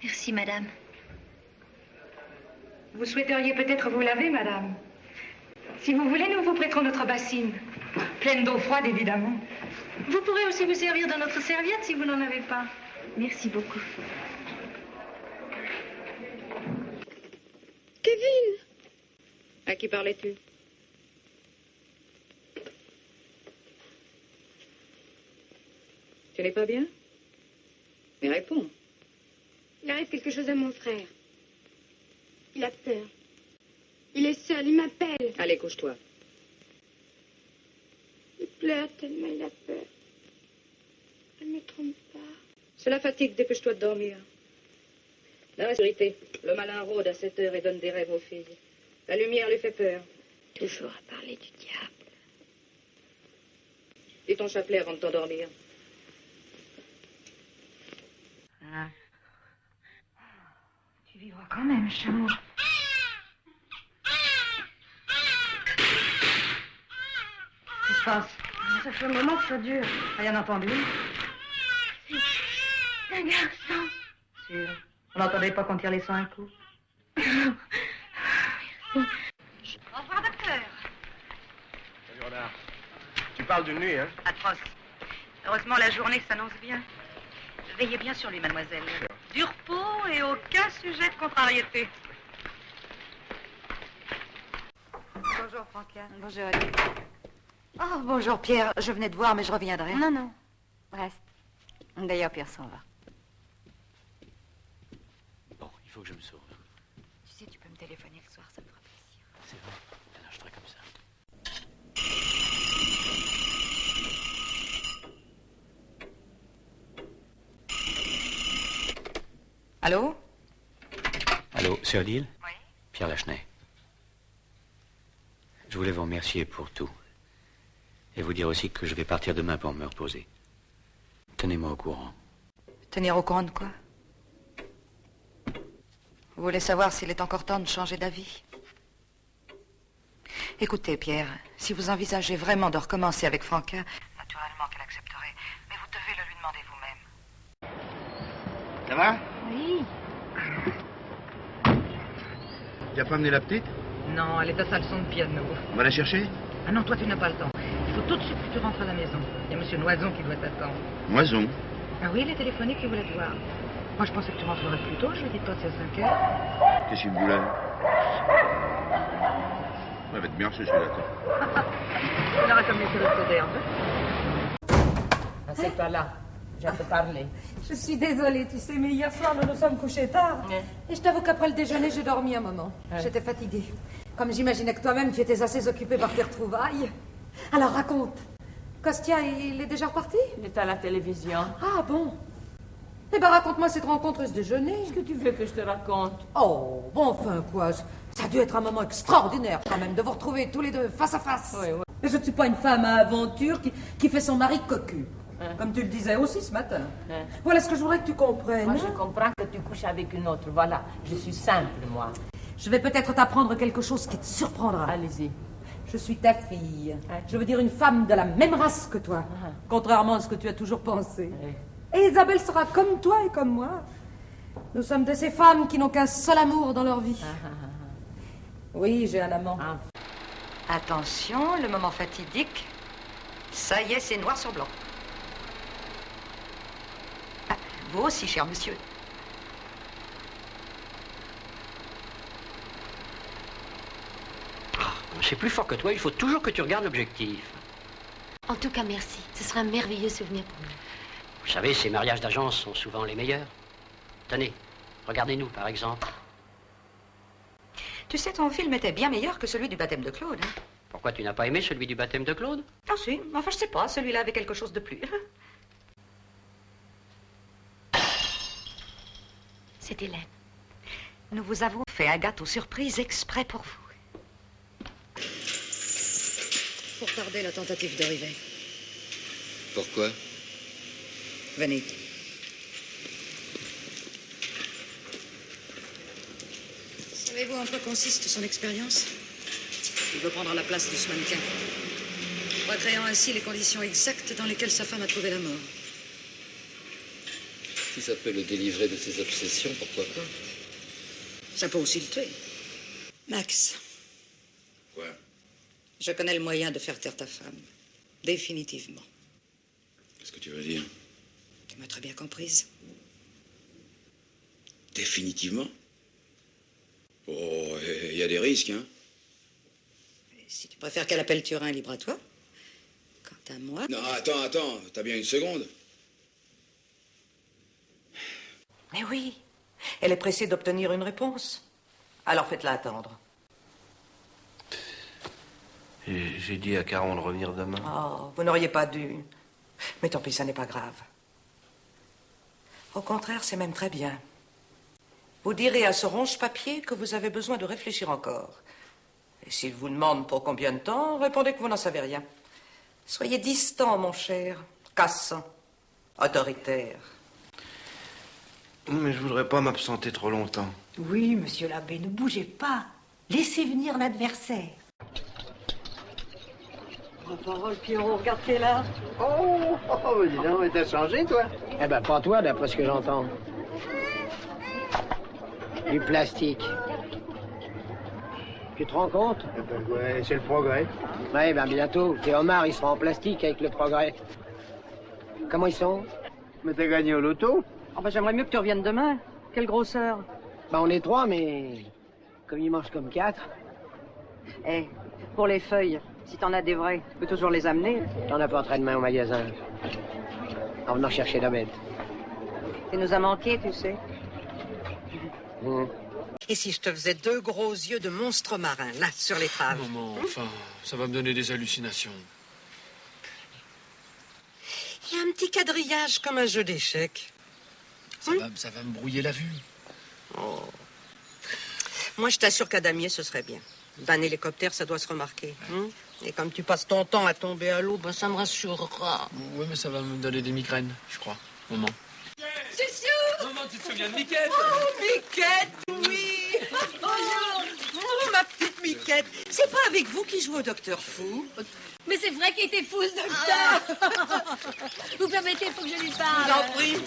Merci, madame. Vous souhaiteriez peut-être vous laver, madame. Si vous voulez, nous vous prêterons notre bassine. Pleine d'eau froide, évidemment. Vous pourrez aussi vous servir de notre serviette si vous n'en avez pas. Merci beaucoup. Kevin! À qui parlais-tu? Tu n'es pas bien? Mais réponds. Il arrive quelque chose à mon frère. Il a peur. Il est seul, il m'appelle. Allez, couche-toi. Il pleure tellement il a peur. Elle ne me trompe pas. C'est la fatigue, dépêche-toi de dormir. La sécurité, le malin rôde à 7 heures et donne des rêves aux filles. La lumière lui fait peur. Toujours à parler du diable. Dis ton chapelet avant de t'endormir. Ah. Tu vivras quand même, chameau. Qu'est-ce qui se passe? Ça fait un moment que ça dure. Rien entendu? Un garçon. Sûr. On n'entendait pas qu'on tire les sangs un coup. Merci. Au revoir, docteur. Salut, Renard. Tu parles d'une nuit, hein? Atroce. Heureusement, la journée s'annonce bien. Veillez bien sur lui, mademoiselle. Du repos et aucun sujet de contrariété. Bonjour, Franca. Bonjour, Alice. Oh, bonjour, Pierre. Je venais te voir, mais je reviendrai. Non, non. Reste. D'ailleurs, Pierre s'en va. Bon, il faut que je me sauve. Tu sais, tu peux me téléphoner le soir, ça me fera plaisir. C'est vrai. Alors, je ferai comme ça. Allô? Allô, c'est Odile? Oui? Pierre Lachenay. Je voulais vous remercier pour tout. Et vous dire aussi que je vais partir demain pour me reposer. Tenez-moi au courant. Tenir au courant de quoi? Vous voulez savoir s'il est encore temps de changer d'avis? Écoutez, Pierre, si vous envisagez vraiment de recommencer avec Franca, naturellement qu'elle accepterait, mais vous devez le lui demander vous-même. Ça va? Oui. Tu as pas amené la petite? Non, elle est à sa leçon de piano. On va la chercher? Ah non, toi, tu n'as pas le temps. Il faut tout de suite que tu rentres à la maison. Il y a monsieur Noison qui doit t'attendre. Moison. Ah oui, il est téléphoné qu'il voulait te voir. Moi, je pensais que tu rentrerais plus tôt. Je dis toi, c'est à 5 heures. Qu'est-ce qu'il me voulait? Ça va être bien ce celui-là. Il aurait comme laissé l'autre côté, en fait. Assieds-toi là. Je vais te parler. Je suis désolée, tu sais, mais hier soir, nous nous sommes couchés tard. Et je t'avoue qu'après le déjeuner, j'ai dormi un moment. J'étais fatiguée. Comme j'imaginais que toi-même, tu étais assez occupée par tes retrouvailles. Alors, raconte. Kostya, il est déjà reparti? Il est à la télévision. Ah, bon. Eh ben, raconte-moi cette rencontre et ce déjeuner. Qu'est-ce que tu veux que je te raconte? Oh, bon, enfin, quoi. Ça a dû être un moment extraordinaire, quand même, de vous retrouver tous les deux face à face. Oui, oui. Mais je ne suis pas une femme à aventure qui fait son mari cocu. Comme tu le disais aussi ce matin. Voilà ce que je voudrais que tu comprennes. Moi, je comprends que tu couches avec une autre. Voilà. Je suis simple, moi. Je vais peut-être t'apprendre quelque chose qui te surprendra. Allez-y. Je suis ta fille. Je veux dire une femme de la même race que toi. Contrairement à ce que tu as toujours pensé. Et Isabelle sera comme toi et comme moi. Nous sommes de ces femmes qui n'ont qu'un seul amour dans leur vie. Oui, j'ai un amant. Attention, le moment fatidique. Ça y est, c'est noir sur blanc. Ah, vous aussi, cher monsieur. C'est plus fort que toi, il faut toujours que tu regardes l'objectif. En tout cas, merci. Ce sera un merveilleux souvenir pour nous. Vous savez, ces mariages d'agence sont souvent les meilleurs. Tenez, regardez-nous, par exemple. Tu sais, ton film était bien meilleur que celui du baptême de Claude. Hein? Pourquoi tu n'as pas aimé celui du baptême de Claude? Ah si, enfin je sais pas, celui-là avait quelque chose de plus. C'est Hélène. Nous vous avons fait un gâteau surprise exprès pour vous. Pour tarder la tentative de Rivet. Pourquoi? Venez. Savez-vous en quoi consiste son expérience? Il veut prendre la place de ce mannequin, recréant ainsi les conditions exactes dans lesquelles sa femme a trouvé la mort. Si ça peut le délivrer de ses obsessions, pourquoi pas? Ça peut aussi le tuer. Max. Quoi? Je connais le moyen de faire taire ta femme. Définitivement. Qu'est-ce que tu veux dire? Tu m'as très bien comprise. Définitivement? Oh, il y a des risques, hein? Si tu préfères qu'elle appelle Turin, libre à toi. Quant à moi... Non, attends, t'as bien une seconde. Mais oui, elle est pressée d'obtenir une réponse. Alors faites-la attendre. J'ai dit à Caron de revenir demain. Oh, vous n'auriez pas dû. Mais tant pis, ça n'est pas grave. Au contraire, c'est même très bien. Vous direz à ce ronge-papier que vous avez besoin de réfléchir encore. Et s'il vous demande pour combien de temps, répondez que vous n'en savez rien. Soyez distant, mon cher, cassant, autoritaire. Mais je voudrais pas m'absenter trop longtemps. Oui, monsieur l'abbé, ne bougez pas. Laissez venir l'adversaire. Ma parole, Pierrot, regarde qui est là. Oh, dis donc, mais t'as changé, toi? Eh ben, pas toi, d'après ce que j'entends. Du plastique. Tu te rends compte? Ouais, c'est le progrès. Ouais, ben bientôt, tes homards, ils seront en plastique avec le progrès. Comment ils sont? Mais t'as gagné au loto? Oh, ben, j'aimerais mieux que tu reviennes demain. Quelle grosseur. Ben, on est 3, mais comme ils mangent comme 4. Eh, pour les feuilles, si t'en as des vrais, tu peux toujours les amener. T'en as pas après-demain au magasin. En venant chercher la bête. Tu nous as manqué, tu sais. Et si je te faisais 2 gros yeux de monstre marin, là, sur l'étrave? Maman, enfin, ça va me donner des hallucinations. Il y a un petit quadrillage comme un jeu d'échecs. Ça va me brouiller la vue. Oh. Moi, je t'assure qu'à damier, ce serait bien. D'un hélicoptère, ça doit se remarquer. Et comme tu passes ton temps à tomber à l'eau, ben, ça me rassurera. Oui, mais ça va me donner des migraines, je crois, maman. Chouchou! Maman, tu te souviens de Miquette? Oh, Miquette, oui! Oh, ma petite Miquette! C'est pas avec vous qui joue au Docteur Fou? Mais c'est vrai qu'il était fou, ce docteur. Vous permettez, il faut que je lui parle. Je vous en prie.